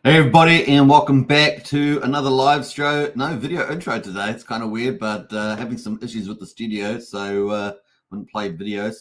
Hey everybody, and welcome back to another live show. No video intro today. It's kind of weird, but having some issues with the studio, so wouldn't play videos.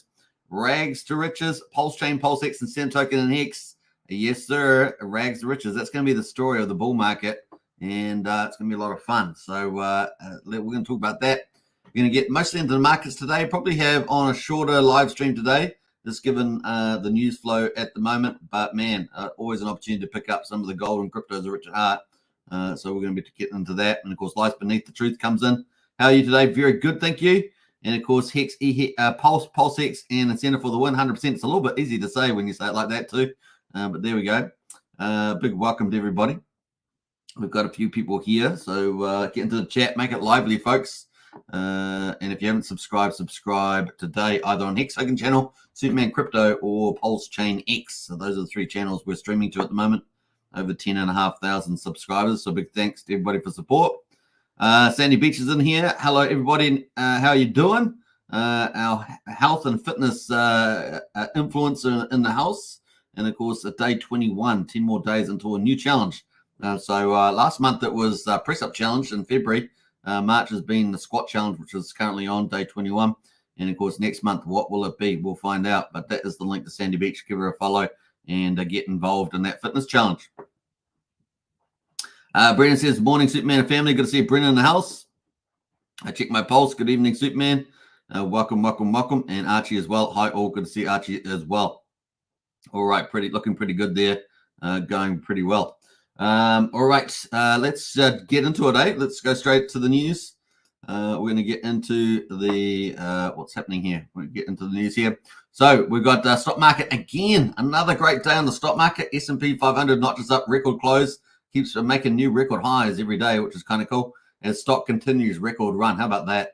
Rags to riches, Pulsechain, Pulsex, and Hex Token and Hex. Yes, sir. Rags to riches. That's going to be the story of the bull market, and it's going to be a lot of fun. So we're going to talk about that. We're going to get mostly into the markets today. Probably have on a shorter live stream today, just given the news flow at the moment. But man, always an opportunity to pick up some of the gold and cryptos of Richard Hart. So we're going to be getting into that. And of course, Life Beneath the Truth comes in. How are you today? Very good, thank you. And of course, Hex, Pulsex, and Incentive for the win, 100%. It's a little bit easy to say when you say it like that too. But there we go. Big welcome to everybody. We've got a few people here. So get into the chat, make it lively, folks. And if you haven't subscribed, subscribe today, either on Hex Token channel, Superman Crypto, or Pulsechain X. So those are the three channels we're streaming to at the moment. Over 10,500 subscribers. So big thanks to everybody for support. Sandy Beach is in here. Hello, everybody. How are you doing? Our health and fitness influencer in the house. And of course, day 21, 10 more days until a new challenge. So last month it was press up challenge in February. March has been the squat challenge, which is currently on day 21. And of course, next month, what will it be? We'll find out. But that is the link to Sandy Beach. Give her a follow and get involved in that fitness challenge. Brennan says, morning, Superman and family. Good to see Brennan in the house. I check my pulse. Good evening, Superman. Welcome, welcome, welcome. And Archie as well. Hi, all. Good to see Archie as well. All right, looking pretty good there. Going pretty well. All right, let's get into it, eh? Let's go straight to the news. We're going to get into the what's happening here. We're going to get into the news here. So we've got stock market again. Another great day on the stock market. S&P 500 notches up record close. Keeps making new record highs every day, which is kind of cool. As stock continues record run. How about that?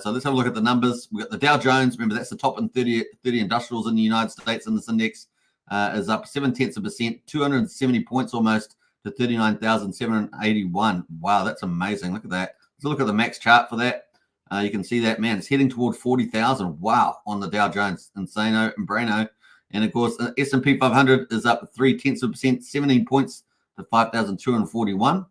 So let's have a look at the numbers. We've got the Dow Jones. Remember, that's the top 30 industrials in the United States in this index. Is up 0.7%, 270 points almost to 39,781. Wow, that's amazing. Look at that. Let's look at the max chart for that. You can see that, man, it's heading toward 40,000. Wow, on the Dow Jones. Insano and Brano. And of course, S&P 500 is up 0.3%, 17 points to 5,241.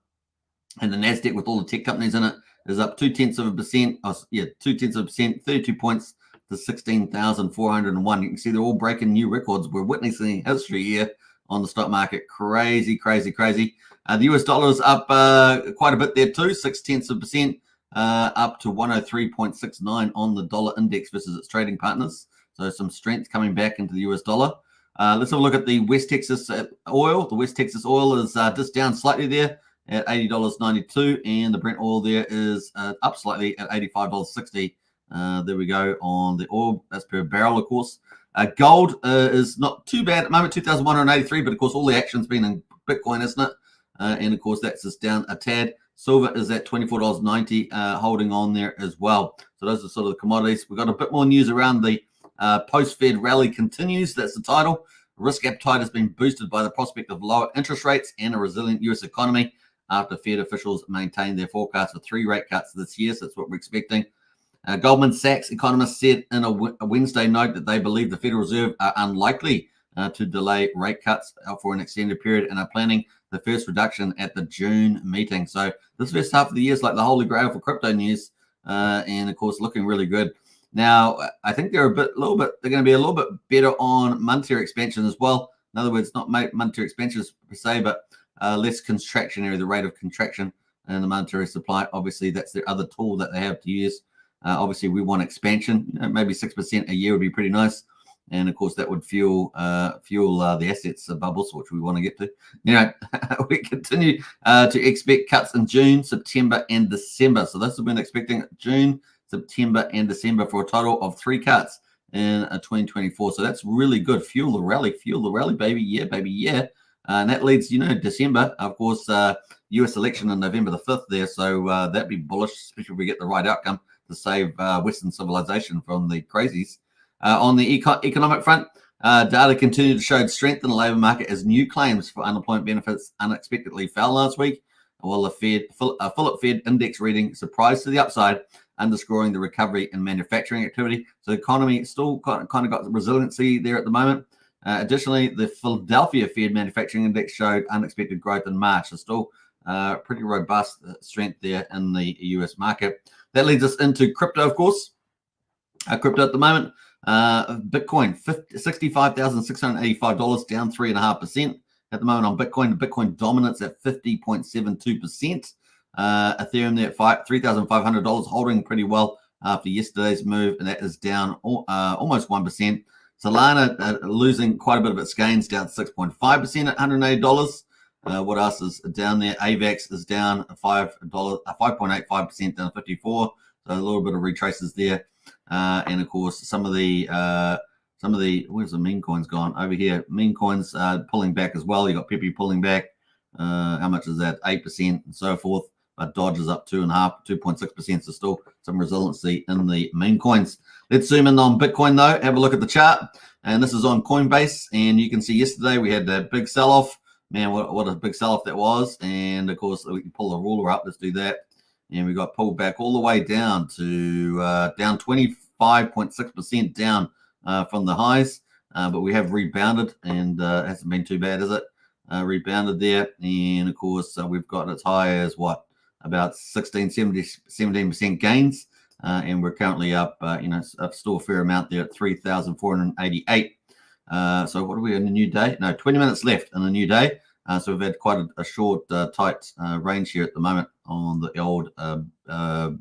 And the NASDAQ with all the tech companies in it is up 0.2%, 32 points to 16,401. You can see they're all breaking new records. We're witnessing history here on the stock market. Crazy, crazy, crazy. The US dollar is up quite a bit there too, 0.6%, up to 103.69 on the dollar index versus its trading partners. So some strength coming back into the US dollar. Let's have a look at the West Texas oil. The West Texas oil is just down slightly there at $80.92, and the Brent oil there is up slightly at $85.60. There we go on the oil. That's per barrel, of course. Gold is not too bad at the moment, 2,183, but of course all the action's been in Bitcoin, isn't it? And of course that's just down a tad. Silver is at $24.90, holding on there as well. So those are sort of the commodities. We've got a bit more news around the post-Fed rally continues. That's the title. Risk appetite has been boosted by the prospect of lower interest rates and a resilient U.S. economy after Fed officials maintained their forecast for 3 rate cuts this year. So that's what we're expecting. Goldman Sachs economists said in a Wednesday note that they believe the Federal Reserve are unlikely to delay rate cuts for an extended period and are planning the first reduction at the June meeting. So this first half of the year is like the holy grail for crypto news, and of course looking really good. Now I think they're going to be a little bit better on monetary expansion as well. In other words, not monetary expansion per se, but less contractionary, the rate of contraction in the monetary supply. Obviously, that's their other tool that they have to use. Obviously, we want expansion. Maybe 6% a year would be pretty nice, and of course, that would fuel the assets bubbles, which we want to get to. We continue to expect cuts in June, September, and December. So this has been expecting June, September, and December for a total of 3 cuts in 2024. So that's really good. Fuel the rally, baby, yeah, baby, yeah. And that leads, December, of course, U.S. election on November the 5th there. So that'd be bullish, especially if we get the right outcome to save Western civilization from the crazies. On the economic front, data continued to show strength in the labor market as new claims for unemployment benefits unexpectedly fell last week, while the Philip Fed index reading surprised to the upside, underscoring the recovery in manufacturing activity. So the economy still kind of got the resiliency there at the moment. Additionally, the Philadelphia Fed Manufacturing Index showed unexpected growth in March. It's still pretty robust strength there in the US market. That leads us into crypto, of course. Crypto at the moment, Bitcoin, $65,685, down 3.5%. At the moment on Bitcoin, the Bitcoin dominance at 50.72%. Ethereum there at $3,500, holding pretty well after yesterday's move, and that is down almost 1%. Solana losing quite a bit of its gains, down 6.5% at $180. What else is down there? AVAX is down $5.85%, down 54. So a little bit of retraces there, and of course some of the where's the meme coins gone over here? Meme coins pulling back as well. You got Pepe pulling back. How much is that? 8% and so forth. But Dodge is up 2.6%. So still some resiliency in the meme coins. Let's zoom in on Bitcoin though. Have a look at the chart, and this is on Coinbase, and you can see yesterday we had that big sell-off. Man, what a big sell-off that was. And of course we can pull the ruler up. Let's do that. And we got pulled back all the way down to down 25.6% down from the highs. But we have rebounded, and it hasn't been too bad, is it? Rebounded there. And of course we've got as high as what? About 17% gains. And we're currently up, up still a fair amount there at 3,488. So what are we in a new day? No, 20 minutes left in a new day. So we've had quite a short, tight range here at the moment on the old.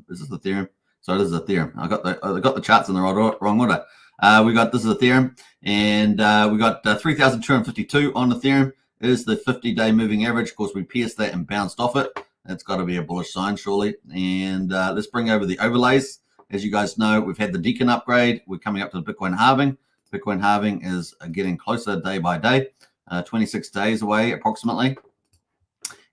Is this Ethereum? So it is Ethereum. I got the charts in the wrong order. This is Ethereum, and we got 3,252 on Ethereum. Is the 50-day moving average. Of course, we pierced that and bounced off it. That's got to be a bullish sign, surely. And let's bring over the overlays. As you guys know, we've had the Deacon upgrade. We're coming up to the Bitcoin halving. Bitcoin halving is getting closer day by day, 26 days away approximately.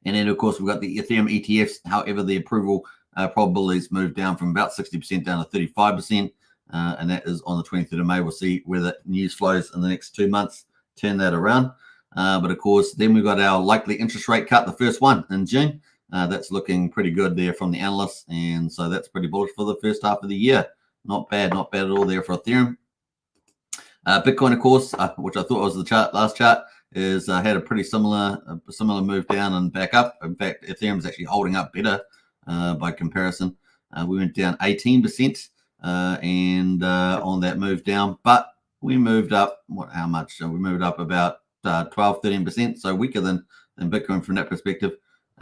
And then, of course, we've got the Ethereum ETFs. However, the approval probabilities moved down from about 60% down to 35%. And that is on the 23rd of May. We'll see where the news flows in the next 2 months, turn that around. But, of course, then we've got our likely interest rate cut, the first one in June. That's looking pretty good there from the analysts. And so that's pretty bullish for the first half of the year. Not bad at all there for Ethereum. Bitcoin, of course, which I thought was the last chart, is had a pretty similar move down and back up. In fact, Ethereum is actually holding up better by comparison. We went down 18% and on that move down, but we moved up. How much? We moved up about 12-13%, so weaker than Bitcoin from that perspective.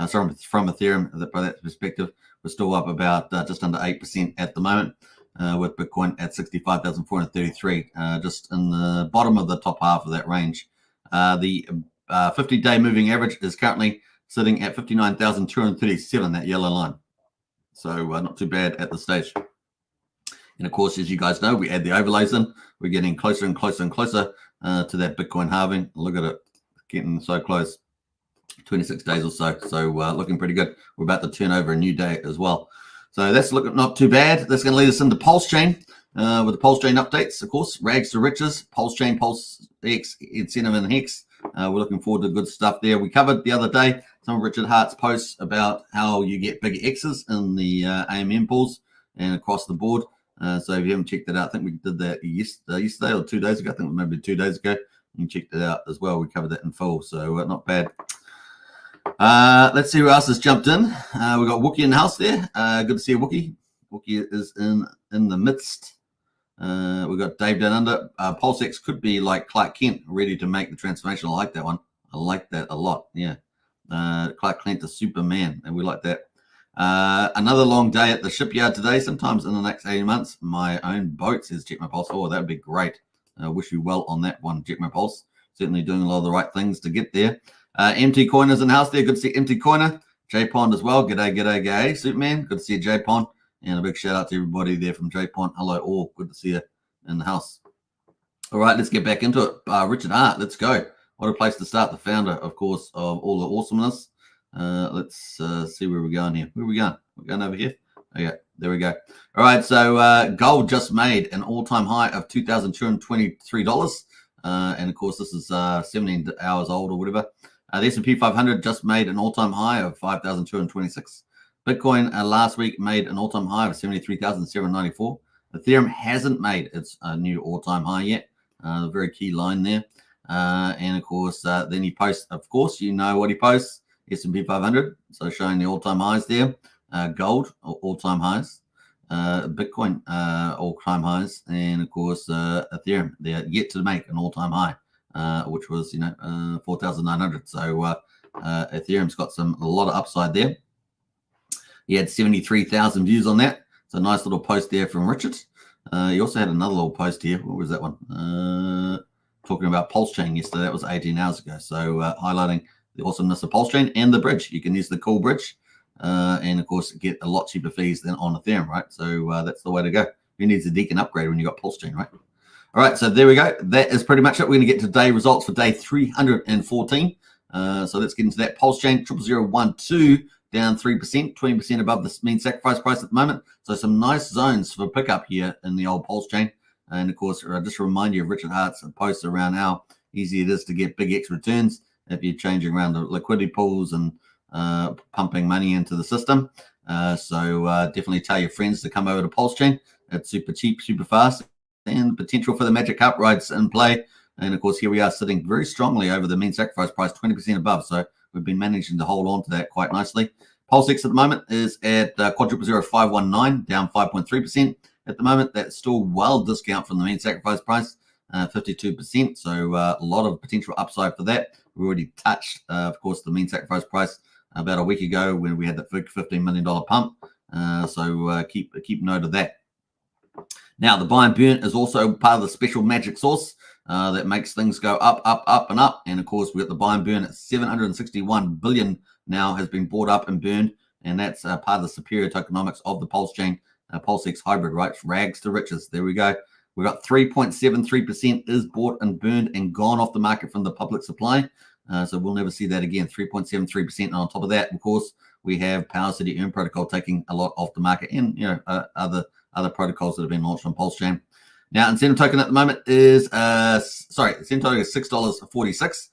From Ethereum, by that perspective, we're still up about just under 8% at the moment, with Bitcoin at 65,433, just in the bottom of the top half of that range. The 50-day moving average is currently sitting at 59,237, that yellow line. So not too bad at this stage. And of course, as you guys know, we add the overlays in. We're getting closer and closer and closer to that Bitcoin halving. Look at it, getting so close. 26 days or so. So looking pretty good. We're about to turn over a new day as well. So that's looking not too bad. That's going to lead us into Pulsechain with the Pulsechain updates, of course. Rags to riches, Pulsechain, Pulsex, Incentive, and Hex. We're looking forward to good stuff there. We covered the other day some of Richard Hart's posts about how you get bigger X's in the AMM pools and across the board. So if you haven't checked it out, I think we did that yesterday or 2 days ago. I think maybe 2 days ago. You checked it out as well. We covered that in full, so not bad. Let's see who else has jumped in. We got Wookie in the house there. Good to see you, Wookie. Wookie is in the midst. We got Dave down under. Pulsex could be like Clark Kent, ready to make the transformation. I like that one. I like that a lot. Yeah. Clark Kent to Superman, and we like that. Another long day at the shipyard today. Sometimes in the next 18 months, my own boat, says Check My Pulse. Oh, that would be great. Wish you well on that one, Check My Pulse. Certainly doing a lot of the right things to get there. MT Coiner's in the house there. Good to see MT Coiner. J Pond as well. G'day, Superman. Good to see you, J Pond. And a big shout out to everybody there from J Pond. Hello, all. Good to see you in the house. All right, let's get back into it. Richard Hart, let's go. What a place to start. The founder, of course, of all the awesomeness. Let's see where we're going here. Where are we going? We're going over here. Okay, there we go. All right, so gold just made an all-time high of $2,223. And, of course, this is 17 hours old or whatever. The S&P 500 just made an all-time high of 5,226. Bitcoin last week made an all-time high of 73,794. Ethereum hasn't made its new all-time high yet. Very key line there. And of course, then he posts, of course, you know what he posts, S&P 500. So showing the all-time highs there, gold, all-time highs, Bitcoin, all-time highs, and of course, Ethereum, they're yet to make an all-time high, which was, 4,900. So Ethereum's got a lot of upside there. He had 73,000 views on that. So nice little post there from Richard. He also had another little post here. What was that one? Talking about Pulsechain yesterday. That was 18 hours ago. So highlighting the awesomeness of Pulsechain and the bridge. You can use the cool bridge and, of course, get a lot cheaper fees than on Ethereum, right? So that's the way to go. Who needs a Deacon upgrade when you got Pulsechain, right? All right, so there we go. That is pretty much it. We're going to get to day results for day 314. So let's get into that. Pulsechain 00012 down 3%, 20% above the mean sacrifice price at the moment. So some nice zones for pickup here in the old Pulsechain. And of course, just to remind you of Richard Hart's posts around how easy it is to get big X returns if you're changing around the liquidity pools and pumping money into the system. So definitely tell your friends to come over to Pulsechain. It's super cheap, super fast, and potential for the magic up rides in play. And of course, here we are sitting very strongly over the mean sacrifice price, 20% above. So we've been managing to hold on to that quite nicely. Pulsex at the moment is at quadruple 0519, down 5.3%. At the moment, that's still well discount from the mean sacrifice price, 52%. So a lot of potential upside for that. We already touched, of course, the mean sacrifice price about a week ago when we had the $15 million pump. So keep note of that. Now, the buy and burn is also part of the special magic sauce that makes things go up, up, up, and up. And of course, we've got the buy and burn at 761 billion now has been bought up and burned. And that's part of the superior tokenomics of the Pulsechain, Pulsex hybrid, right? It's rags to riches. There we go. We've got 3.73% is bought and burned and gone off the market from the public supply. So we'll never see that again, 3.73%. And on top of that, of course, we have Power City Earn Protocol taking a lot off the market and, other protocols that have been launched on Pulsechain. Now, incentive token at the moment is, incentive token is $6.46,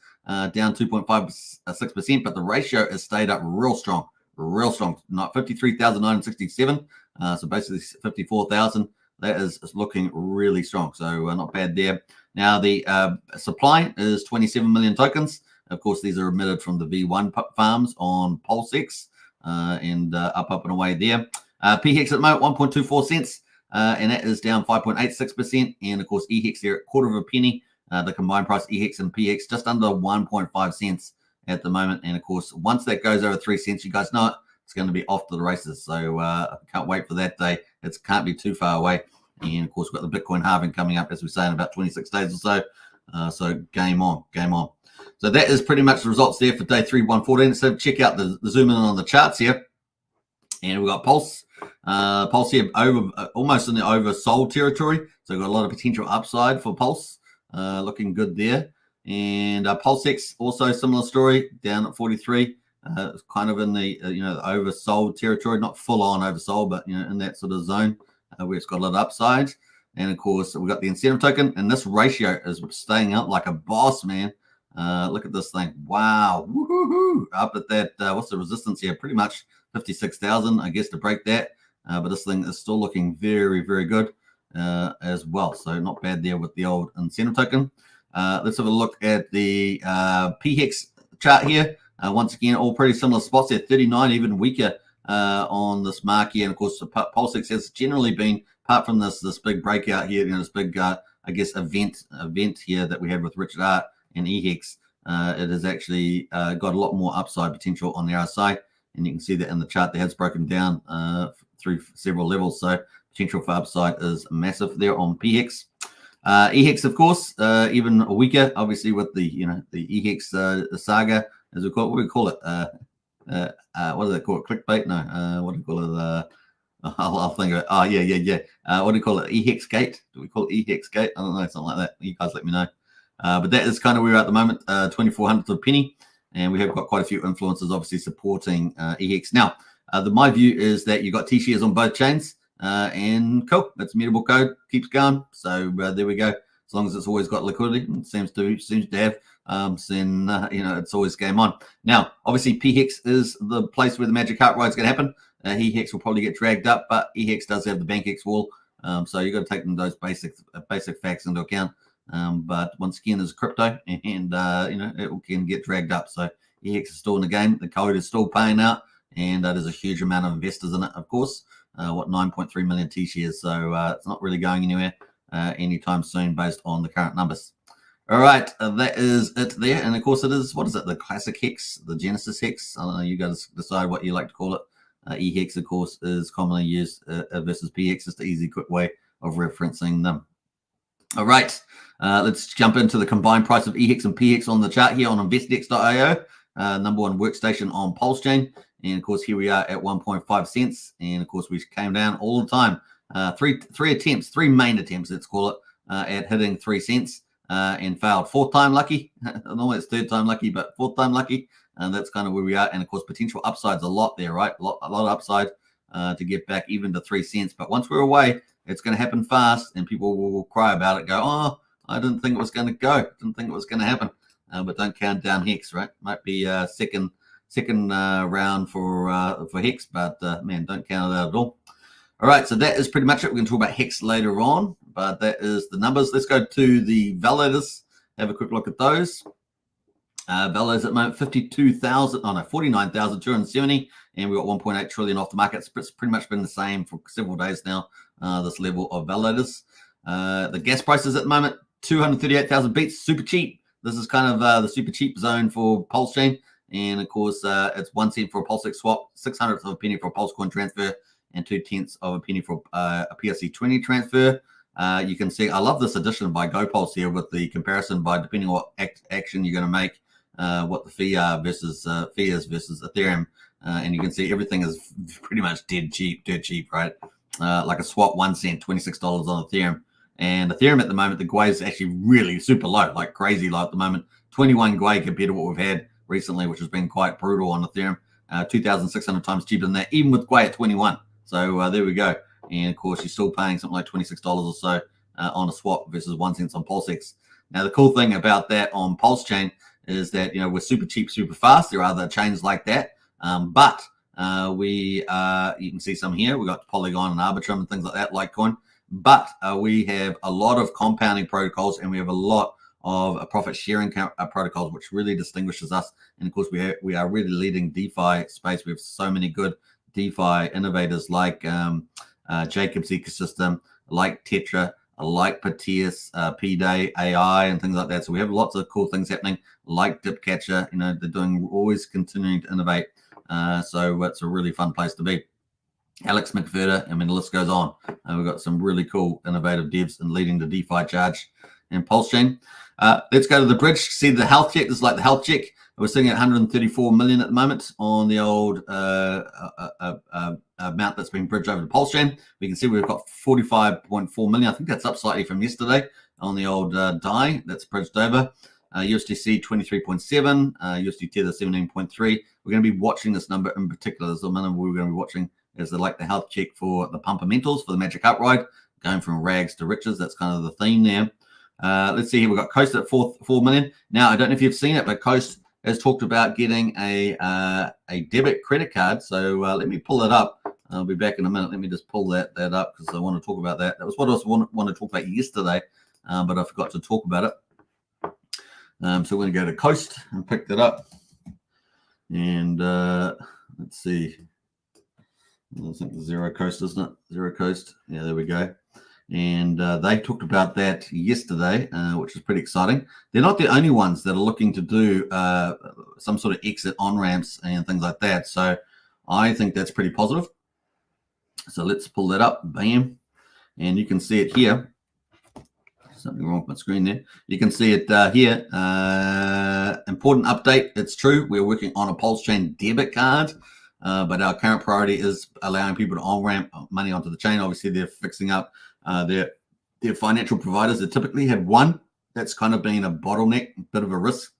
down 2.56%, but the ratio has stayed up real strong, not 53,967. So basically 54,000. That is looking really strong. So not bad there. Now, the supply is 27 million tokens. Of course, these are emitted from the V1 farms on Pulsex and up and away there. PHEX at the moment, 1.24 cents, and that is down 5.86%. And of course, EHEX there at quarter of a penny. The combined price EHEX and PHEX just under 1.5 cents at the moment. And of course, once that goes over 3 cents, you guys know it, it's going to be off to the races. So can't wait for that day. It can't be too far away. And of course, we've got the Bitcoin halving coming up, as we say, in about 26 days or so. So game on. So that is pretty much the results there for day 3114. So check out the zoom in on the charts here. And we've got Pulse here almost in the oversold territory. So we've got a lot of potential upside for Pulse, looking good there. And Pulsex, also similar story, down at 43. It's kind of in the the oversold territory, not full on oversold, but in that sort of zone where it's got a lot of upside. And of course, we've got the incentive token, and this ratio is staying up like a boss, man. Look at this thing. Wow. Woo-hoo-hoo. Up at that, what's the resistance here? Pretty much 56,000, I guess, to break that. But this thing is still looking very, very good as well. So not bad there with the old incentive token. Let's have a look at the PHEX chart here. Once again, all pretty similar spots there. 39, even weaker on this mark here. And of course, the Pulsex has generally been, apart from this big breakout here, this big, event here that we had with Richard Hart and EHEX, it has actually got a lot more upside potential on the RSI. And you can see that in the chart, the head's broken down through several levels. So potential for upside is massive there on PHEX. EHEX, of course, even weaker, obviously, with the EHEX saga, as we call it. What do we call it? What do they call it? Clickbait? No. What do we call it? I'll think of it. Oh, yeah. What do we call it? EHEX Gate? Do we call it EHEX Gate? I don't know, something like that. You guys let me know. But that is kind of where we're at the moment, 2,400 to a penny. And we have got quite a few influencers, obviously, supporting EHEX. Now, my view is that you've got T-shares on both chains. And cool, that's immutable code, keeps going. So there we go. As long as it's always got liquidity, it seems to have, then it's always game on. Now, obviously, PHEX is the place where the magic cart ride's going to happen. EHEX will probably get dragged up, but EHEX does have the BankX wall. So you've got to take those basic facts into account. But once again, there's crypto, and it can get dragged up. So EHEX is still in the game. The code is still paying out, and there's a huge amount of investors in it, of course. 9.3 million T-shares. So it's not really going anywhere anytime soon based on the current numbers. All right, that is it there. And of course, it is, what is it? The classic Hex, the Genesis Hex. I don't know, you guys decide what you like to call it. EHEX, of course, is commonly used versus PX, just an easy, quick way of referencing them. All right, let's jump into the combined price of EHEX and PX on the chart here on investdex.io, number one workstation on Pulsechain. And of course, here we are at 1.5 cents. And of course, we came down all the time. Three main attempts, let's call it, at hitting 3 cents and failed. Fourth time lucky. Normally it's third time lucky, but fourth time lucky. And that's kind of where we are. And of course, potential upside's a lot there, right? A lot of upside to get back even to 3 cents. But once we're away, it's going to happen fast, and people will cry about it. Go, oh, I didn't think it was going to go. Didn't think it was going to happen. But don't count down Hex, right? Might be second round for Hex, but man, don't count it out at all. All right, so that is pretty much it. We're going to talk about Hex later on, but that is the numbers. Let's go to the validators. Have a quick look at those. Validators at the moment, 49,270, and we've got 1.8 trillion off the market. It's pretty much been the same for several days now, this level of validators. The gas prices at the moment, 238,000 beats, super cheap. This is kind of the super cheap zone for Pulsechain. And of course, it's 1 cent for a Pulsex swap, 600th of a penny for a Pulsecoin transfer, and 2/10 of a penny for a PRC20 transfer. You can see, I love this addition by GoPulse here with the comparison by depending on what action you're going to make, what the fee is versus Ethereum. And you can see everything is pretty much dirt cheap, right? Like a swap 1 cent, $26 on Ethereum. And Ethereum at the moment, the GUI is actually really super low, like crazy low at the moment. 21 GUI compared to what we've had recently, which has been quite brutal on Ethereum. 2,600 times cheaper than that, even with GUI at 21. So there we go. And of course, you're still paying something like $26 or so on a swap versus 1 cent on Pulsex. Now, the cool thing about that on Pulsechain is that, we're super cheap, super fast. There are other chains like that. But you can see some here. We got Polygon and Arbitrum and things like that, Litecoin. But we have a lot of compounding protocols, and we have a lot of profit sharing protocols, which really distinguishes us. And of course, we are really leading DeFi space. We have so many good DeFi innovators like Jacob's ecosystem, like Tetra, like Pateus, P-Day, AI, and things like that. So we have lots of cool things happening, like Dipcatcher. They're always continuing to innovate. So it's a really fun place to be. Alex McVerter, the list goes on. We've got some really cool, innovative devs and leading the DeFi charge in Pulsechain. Let's go to the bridge. See the health check. This is like the health check. We're sitting at 134 million at the moment on the old amount that's been bridged over to Pulsechain. We can see we've got 45.4 million. I think that's up slightly from yesterday on the old DAI that's bridged over. USDC 23.7, USD Tether 17.3. We're going to be watching this number in particular. There's a minimum we're going to be watching is the health check for the Pumpamentals for the Magic Up Ride, going from rags to riches. That's kind of the theme there. Let's see here. We've got Coast at 4 million. Now, I don't know if you've seen it, but Coast has talked about getting a debit credit card. So let me pull it up. I'll be back in a minute. Let me just pull that up because I want to talk about that. That was what I was want to talk about yesterday, but I forgot to talk about it. So we're going to go to Coast and pick that up. And let's see. I think the Zero Coast, isn't it? Zero Coast. Yeah, there we go. And they talked about that yesterday, which is pretty exciting. They're not the only ones that are looking to do some sort of exit on-ramps and things like that. So I think that's pretty positive. So let's pull that up. Bam. And you can see it here. Something wrong with my screen there. You can see it here. Important update. It's true. We're working on a Pulsechain debit card. But our current priority is allowing people to on-ramp money onto the chain. Obviously, they're fixing up their financial providers. They typically have one that's kind of been a bottleneck, a bit of a risk,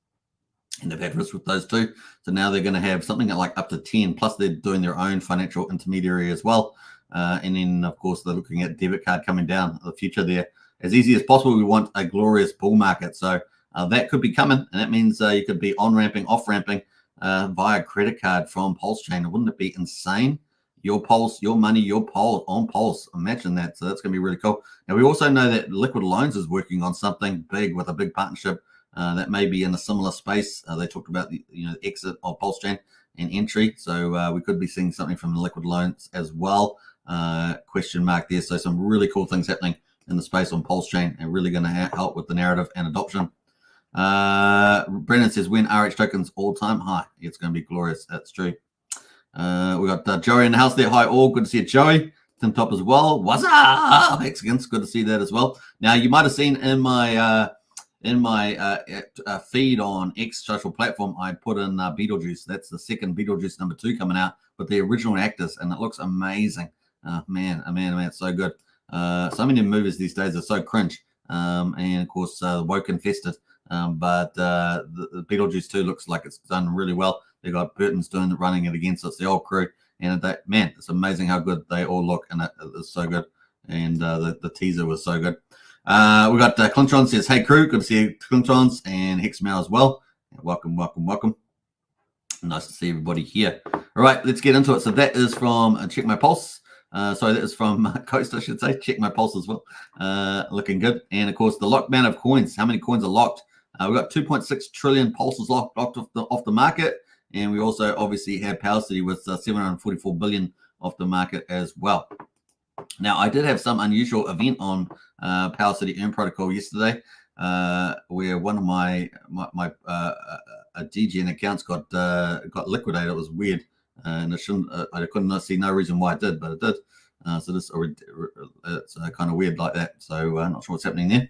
and they've had risk with those two. So now they're going to have something like up to 10, plus they're doing their own financial intermediary as well. And then, of course, they're looking at debit card coming down in the future there. As easy as possible, we want a glorious bull market. So that could be coming, and that means you could be on-ramping, off-ramping, via credit card from Pulsechain. Wouldn't it be insane? your Pulse, your money, your Pulse on Pulse. Imagine that. So that's going to be really cool. Now, we also know that Liquid Loans is working on something big with a big partnership that may be in a similar space. They talked about the exit of Pulsechain and entry. So we could be seeing something from the Liquid Loans as well. Question mark there. So some really cool things happening in the space on Pulsechain and really going to help with the narrative and adoption. Brennan says, when RH tokens all-time high? It's going to be glorious. That's true. We got Joey in the house there. Hi all, good to see you, Joey. Tim Top as well. What's up, Mexicans? Good to see that as well. Now you might have seen in my feed on X social platform, I put in Beetlejuice. That's the second Beetlejuice #2 coming out with the original actors, and it looks amazing. Man, it's so good. So many movies these days are so cringe, and of course woke infested. But the Beetlejuice 2 looks like it's done really well. They got Burton's running it against us, the old crew, and it's amazing how good they all look, and it's so good. And the teaser was so good. We got Clintron says, "Hey crew, good to see you, Clintrons, and Hexmail as well. Welcome. Nice to see everybody here. All right, let's get into it. So that is from Check My Pulse. That is from Coast, I should say. Check My Pulse as well. Looking good. And of course, the locked amount of coins. How many coins are locked? We've got 2.6 trillion pulses locked off the market. And we also obviously have PowerCity with 744 billion off the market as well. Now, I did have some unusual event on PowerCity Earn Protocol yesterday, where one of my DGN accounts got liquidated. It was weird, and I couldn't see no reason why it did, but it did. So it's kind of weird like that. So I'm not sure what's happening there.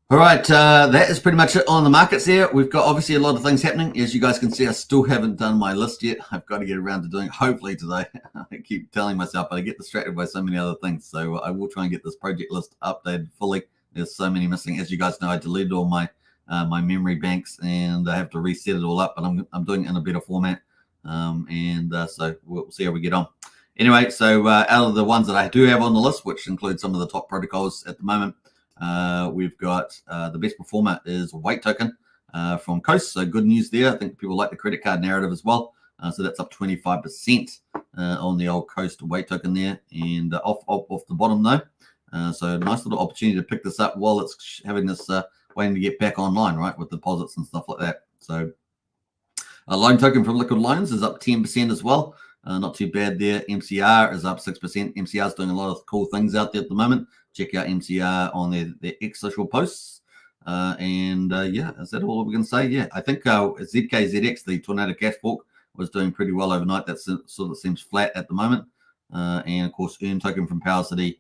All right, that is pretty much it on the markets there. We've got obviously a lot of things happening. As you guys can see, I still haven't done my list yet. I've got to get around to doing it hopefully today. I keep telling myself, but I get distracted by so many other things. So I will try and get this project list updated fully. There's so many missing. As you guys know, I deleted all my memory banks, and I have to reset it all up, but I'm doing it in a better format. So we'll see how we get on. Anyway, so out of the ones that I do have on the list, which include some of the top protocols at the moment, we've got the best performer is Weight Token from Coast. So good news there. I think people like the credit card narrative as well. So that's up 25% on the old Coast Weight Token there, and off the bottom though. So nice little opportunity to pick this up while it's having this waiting to get back online, right, with deposits and stuff like that. So a loan token from Liquid Loans is up 10% as well. Not too bad there. MCR is up 6%. MCR is doing a lot of cool things out there at the moment. Check out MCR on their X social posts. Yeah, is that all we're going to say? Yeah, I think ZKZX, the Tornado Cash Fork, was doing pretty well overnight. That sort of seems flat at the moment. And of course, Earn Token from PowerCity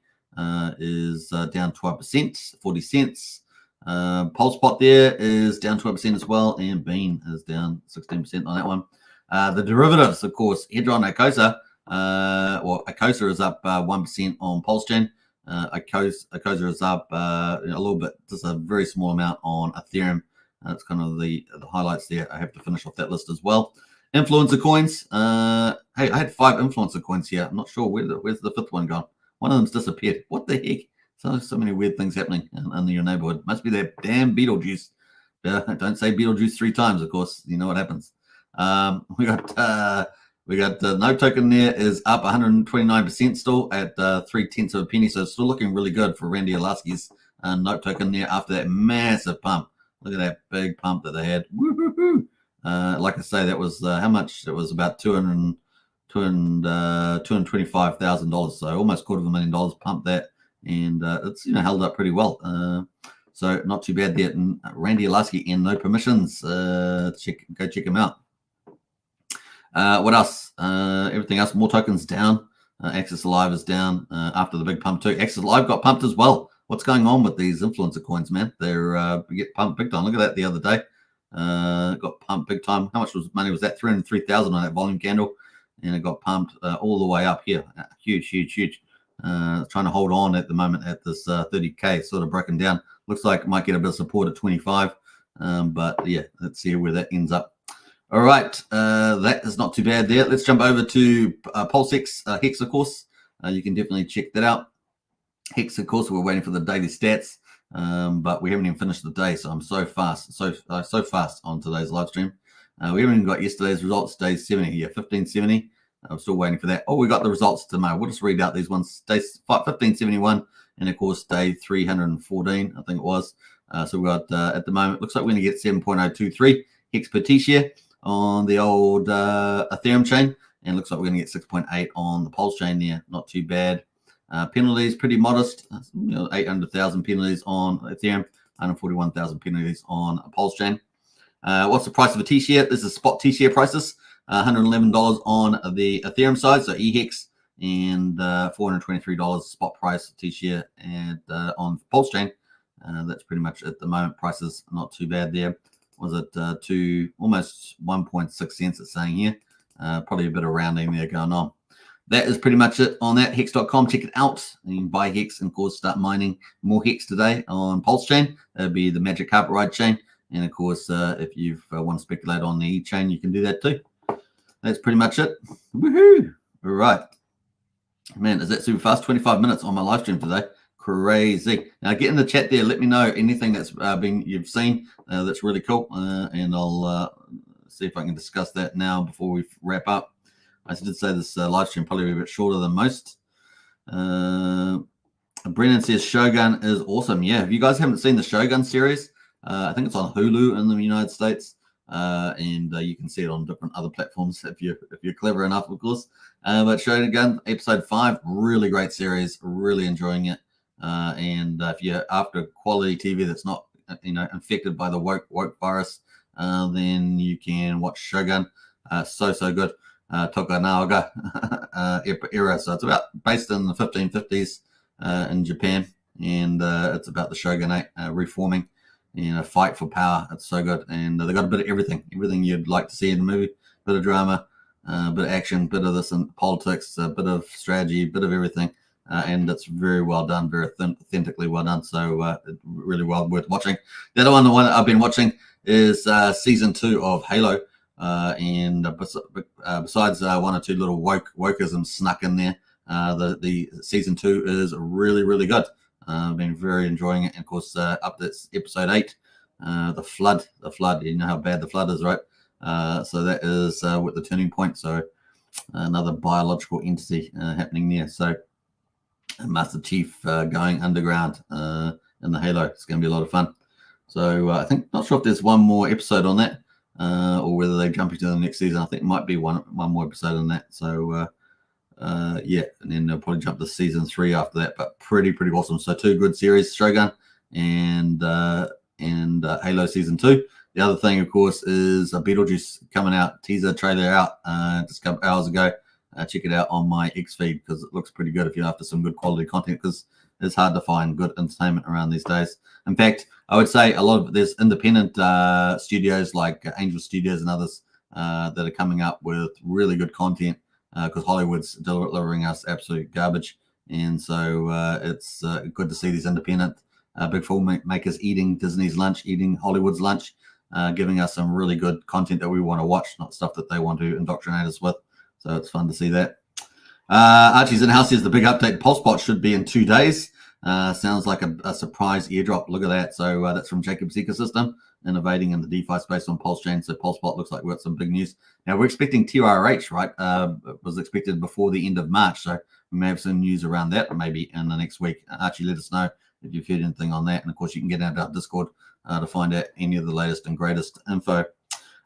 is down 12%, 40 cents. Pulsepot there is down 12% as well, and Bean is down 16% on that one. The derivatives, of course, Hedron Icosa, Icosa is up 1% on Pulsechain. Icosa is up a little bit, just a very small amount on Ethereum. That's kind of the highlights there. I have to finish off that list as well. Influencer coins. Hey, I had 5 influencer coins here. I'm not sure where's the 5th one gone. One of them's disappeared. What the heck? So many weird things happening in your neighborhood. Must be that damn Beetlejuice. Don't say Beetlejuice 3 times, of course. You know what happens. We got the note token there is up 129% still at 0.3 of a penny. So it's still looking really good for Randy Alaski's note token there after that massive pump. Look at that big pump that they had. Woo-hoo-hoo. Like I say, that was how much? It was about $225,000. So almost $250,000 pumped that, and it's held up pretty well. So not too bad there. And Randy Alaski and no permissions. Go check him out. What else? Everything else, more tokens down. Access Alive is down after the big pump too. Access Alive got pumped as well. What's going on with these influencer coins, man? They're get pumped big time. Look at that the other day. Got pumped big time. How much money was that? 303,000 on that volume candle, and it got pumped all the way up here. Huge. Trying to hold on at the moment at this 30K, sort of broken down. Looks like it might get a bit of support at 25. But yeah, let's see where that ends up. All right, that is not too bad there. Let's jump over to Pulsex, Hex, of course. You can definitely check that out. Hex, of course, we're waiting for the daily stats, but we haven't even finished the day, so I'm so fast on today's live stream. We haven't even got yesterday's results, day 70 here, 1570. I'm still waiting for that. Oh, we got the results tomorrow. We'll just read out these ones. Day 1571 and of course day 314, I think it was. So we got at the moment, looks like we're going to get 7.023 hex per T-share on the old Ethereum chain, and looks like we're going to get 6.8 on the Pulsechain there. Not too bad. Penalties pretty modest. 800,000 penalties on Ethereum, 141,000 penalties on Pulsechain. What's the price of a T-share? This is spot T-share prices. $111 on the Ethereum side, so EHEX, and $423 spot price T-share, and on Pulsechain. That's pretty much at the moment. Prices not too bad there. Was it to almost 1.6 cents? It's saying here. Probably a bit of rounding there going on. That is pretty much it on that. Hex.com. Check it out. You can buy Hex and of course start mining more Hex today on Pulsechain. That'd be the Magic Carpet Ride chain. And of course, if you want to speculate on the E-chain, you can do that too. That's pretty much it. Woohoo! All right. Man, is that super fast? 25 minutes on my live stream today. Crazy. Now get in the chat there. Let me know anything that's you've seen that's really cool, and I'll see if I can discuss that now before we wrap up. I did say this live stream probably a bit shorter than most. Brennan says Shogun is awesome. Yeah, if you guys haven't seen the Shogun series, I think it's on Hulu in the United States, and you can see it on different other platforms if you're clever enough, of course. But Shogun episode 5, really great series. Really enjoying it. And if you're after quality TV that's not infected by the woke virus, then you can watch Shogun. So good. Tokugawa era. So it's based in the 1550s in Japan, and it's about the shogunate reforming and a fight for power. It's so good, and they got a bit of everything you'd like to see in a movie. Bit of drama, bit of action, bit of this and politics, a bit of strategy, bit of everything. And it's very well done, very authentically well done. So really well worth watching. The other one that I've been watching is season 2 of Halo. And besides one or two little wokeisms snuck in there, the season 2 is really good. I've been very enjoying it. And of course, up to episode 8, the flood. You know how bad the flood is, right? So that is with the turning point. So another biological entity happening there. So Master Chief going underground in the Halo. It's going to be a lot of fun. So I think, not sure if there's one more episode on that. Or whether they jump into the next season. I think it might be one more episode on that. So yeah, and then they'll probably jump to season 3 after that. But pretty awesome. So 2 good series, Shogun and Halo season 2. The other thing, of course, is Beetlejuice coming out. Teaser trailer out just a couple hours ago. Check it out on my X feed because it looks pretty good if you're after some good quality content, because it's hard to find good entertainment around these days. In fact, I would say a lot of there's independent studios like Angel Studios and others that are coming up with really good content because Hollywood's delivering us absolute garbage. And so it's good to see these independent big filmmakers eating Disney's lunch, eating Hollywood's lunch, giving us some really good content that we want to watch, not stuff that they want to indoctrinate us with. So it's fun to see that. Archie's in the house says the big update Pulsebot should be in 2 days. Sounds like a surprise airdrop. Look at that. So that's from Jacob's Ecosystem, innovating in the DeFi space on Pulsechain. So Pulsebot looks like we've got some big news. Now we're expecting TRH, right? It was expected before the end of March. So we may have some news around that, or maybe in the next week. Archie, let us know if you've heard anything on that. And of course, you can get out our Discord to find out any of the latest and greatest info.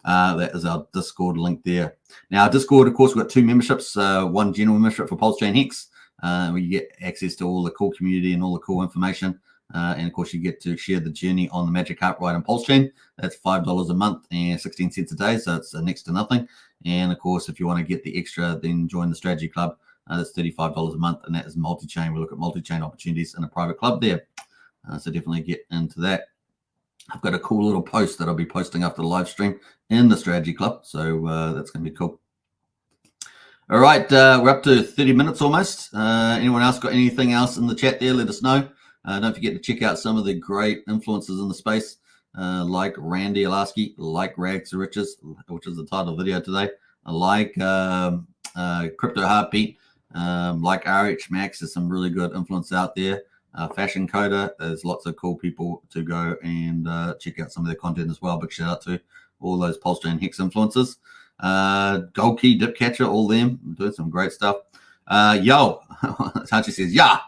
That is our Discord link there. Now, our Discord, of course, we've got 2 memberships. One general membership for Pulsechain Hex, where you get access to all the cool community and all the cool information. And, of course, you get to share the journey on the Magic Carpet Ride and Pulsechain. That's $5 a month and 16 cents a day, so it's next to nothing. And, of course, if you want to get the extra, then join the Strategy Club. That's $35 a month, and that is multi-chain. We look at multi-chain opportunities in a private club there. So definitely get into that. I've got a cool little post that I'll be posting after the live stream in the Strategy Club. So that's going to be cool. All right. We're up to 30 minutes almost. Anyone else got anything else in the chat there? Let us know. Don't forget to check out some of the great influencers in the space, like Randy Alasky, like Rags to Riches, which is the title of the video today, like Crypto Heartbeat, like RH Max. There's some really good influence out there. Fashion Coder, there's lots of cool people to go and check out some of their content as well. Big shout out to all those Pulsechain Hex influencers. Gold Key, Dip Catcher, all them doing some great stuff. Yo, Hachi says, yeah.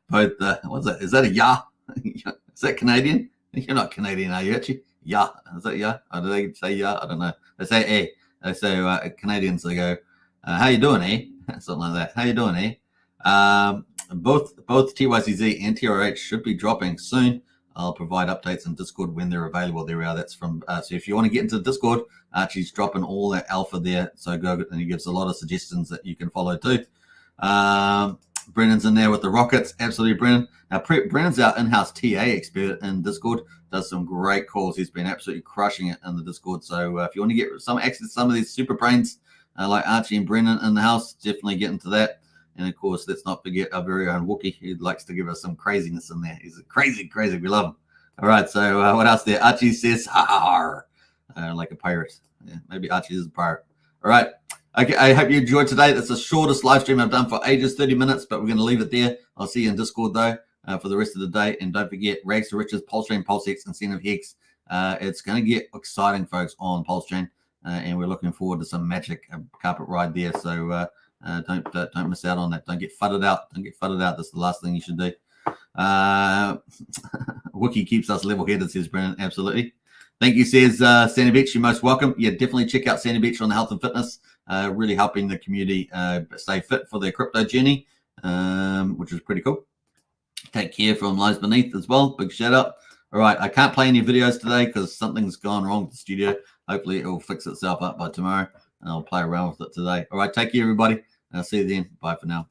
Both, what's that? Is that a yeah? Is that Canadian? You're not Canadian, are you actually? Yeah. Is that yeah? Or do they say yeah? I don't know. They say eh. They say Canadians, they go, how you doing, eh? Something like that. How you doing, eh? Both TYCZ and TRH should be dropping soon. I'll provide updates in Discord when they're available. There we are. That's from, so if you want to get into Discord, Archie's dropping all that alpha there. So go, and he gives a lot of suggestions that you can follow too. Brennan's in there with the rockets. Absolutely, Brennan. Now, Brennan's our in-house TA expert in Discord. Does some great calls. He's been absolutely crushing it in the Discord. So if you want to get some access to some of these super brains like Archie and Brennan in the house, definitely get into that. And of course, let's not forget our very own Wookie. He likes to give us some craziness in there. He's crazy. We love him. All right. So what else there? Archie says, "Har," like a pirate. Yeah, maybe Archie is a pirate. All right. Okay. I hope you enjoyed today. That's the shortest live stream I've done for ages, 30 minutes, but we're going to leave it there. I'll see you in Discord though for the rest of the day. And don't forget, Rags to Riches, Pulsechain, Pulsex, Incentive Hex. It's going to get exciting, folks, on Pulsechain, and we're looking forward to some magic carpet ride there. So. Don't miss out on that. Don't get fudded out. That's the last thing you should do. Wookie keeps us level-headed, says Brennan. Absolutely. Thank you, says Sandy Beach. You're most welcome. Yeah, definitely check out Sandy Beach on the health and fitness. Really helping the community stay fit for their crypto journey, which is pretty cool. Take care from Lies Beneath as well. Big shout out. All right, I can't play any videos today because something's gone wrong with the studio. Hopefully, it will fix itself up by tomorrow. And I'll play around with it today. All right, take care, everybody. I'll see you then. Bye for now.